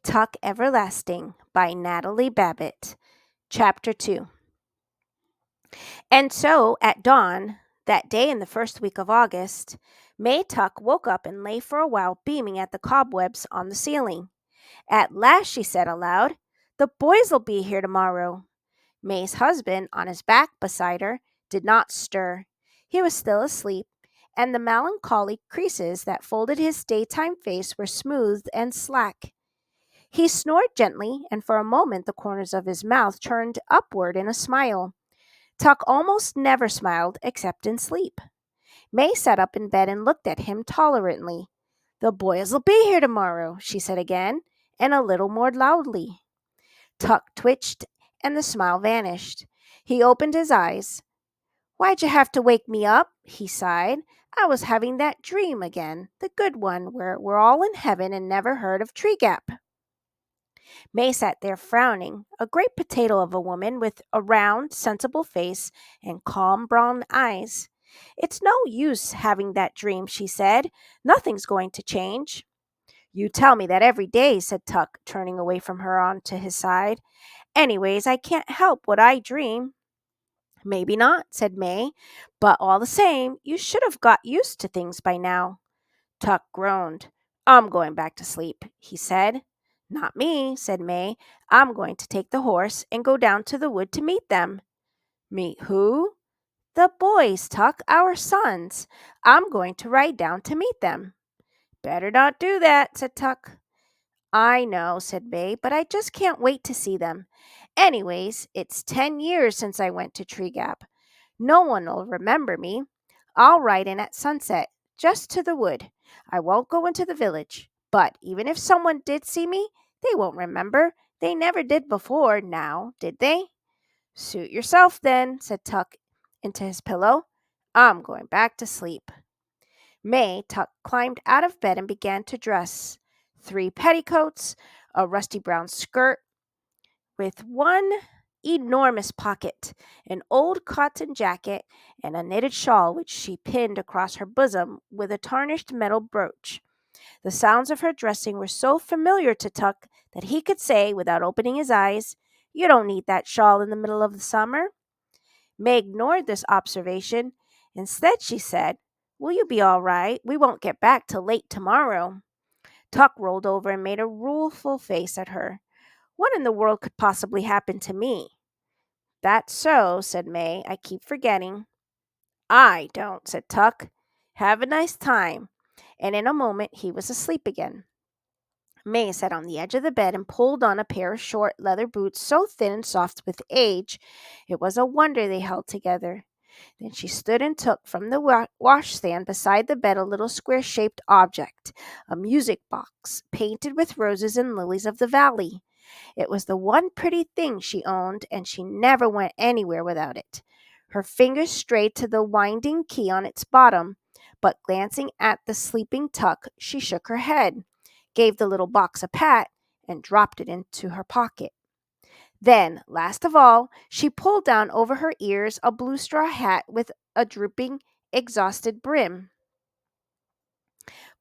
Tuck Everlasting by Natalie Babbitt. Chapter 2. And so, at dawn, that day in the first week of August, May Tuck woke up and lay for a while beaming at the cobwebs on the ceiling. At last, she said aloud, "The boys'll be here tomorrow." May's husband, on his back beside her, did not stir. He was still asleep, and the melancholy creases that folded his daytime face were smooth and slack. He snored gently, and for a moment the corners of his mouth turned upward in a smile. Tuck almost never smiled except in sleep. May sat up in bed and looked at him tolerantly. "The boys'll be here tomorrow," she said again, and a little more loudly. Tuck twitched, and the smile vanished. He opened his eyes. "Why'd you have to wake me up?" he sighed. "I was having that dream again, the good one, where we're all in heaven and never heard of Treegap." May sat there frowning, a great potato of a woman with a round, sensible face and calm brown eyes. "It's no use having that dream," she said. "Nothing's going to change." "You tell me that every day," said Tuck, turning away from her onto his side. "Anyways, I can't help what I dream." "Maybe not," said May, "but all the same, you should have got used to things by now." Tuck groaned. "I'm going back to sleep," he said. "Not me," said May. "I'm going to take the horse and go down to the wood to meet them." "Meet who?" "The boys, Tuck, our sons. I'm going to ride down to meet them." "Better not do that," said Tuck. "I know," said May, "but I just can't wait to see them. Anyways, it's 10 years since I went to Treegap. No one'll remember me. I'll ride in at sunset, just to the wood. I won't go into the village. But even if someone did see me, they won't remember. They never did before now, did they?" "Suit yourself, then," said Tuck into his pillow. "I'm going back to sleep." May Tuck climbed out of bed and began to dress. 3 petticoats, a rusty brown skirt with one enormous pocket, an old cotton jacket, and a knitted shawl which she pinned across her bosom with a tarnished metal brooch. The sounds of her dressing were so familiar to Tuck that he could say, without opening his eyes, "You don't need that shawl in the middle of the summer." May ignored this observation. Instead, she said, "Will you be all right? We won't get back till late tomorrow." Tuck rolled over and made a rueful face at her. "What in the world could possibly happen to me?" "That's so," said May. "I keep forgetting." "I don't," said Tuck. "Have a nice time." And in a moment he was asleep again. May sat on the edge of the bed and pulled on a pair of short leather boots so thin and soft with age it was a wonder they held together. Then she stood and took from the washstand beside the bed a little square-shaped object, a music box painted with roses and lilies of the valley. It was the one pretty thing she owned, and she never went anywhere without it. Her fingers strayed to the winding key on its bottom, but glancing at the sleeping Tuck, she shook her head, gave the little box a pat, and dropped it into her pocket. Then, last of all, she pulled down over her ears a blue straw hat with a drooping, exhausted brim.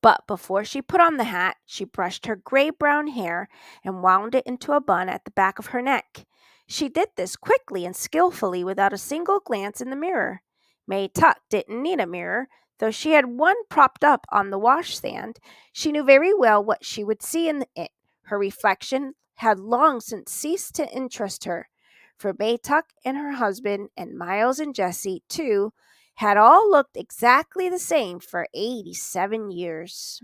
But before she put on the hat, she brushed her gray-brown hair and wound it into a bun at the back of her neck. She did this quickly and skillfully without a single glance in the mirror. May Tuck didn't need a mirror, though she had one propped up on the washstand. She knew very well what she would see in it. Her reflection had long since ceased to interest her, for May Tuck and her husband and Miles and Jessie, too, had all looked exactly the same for 87 years.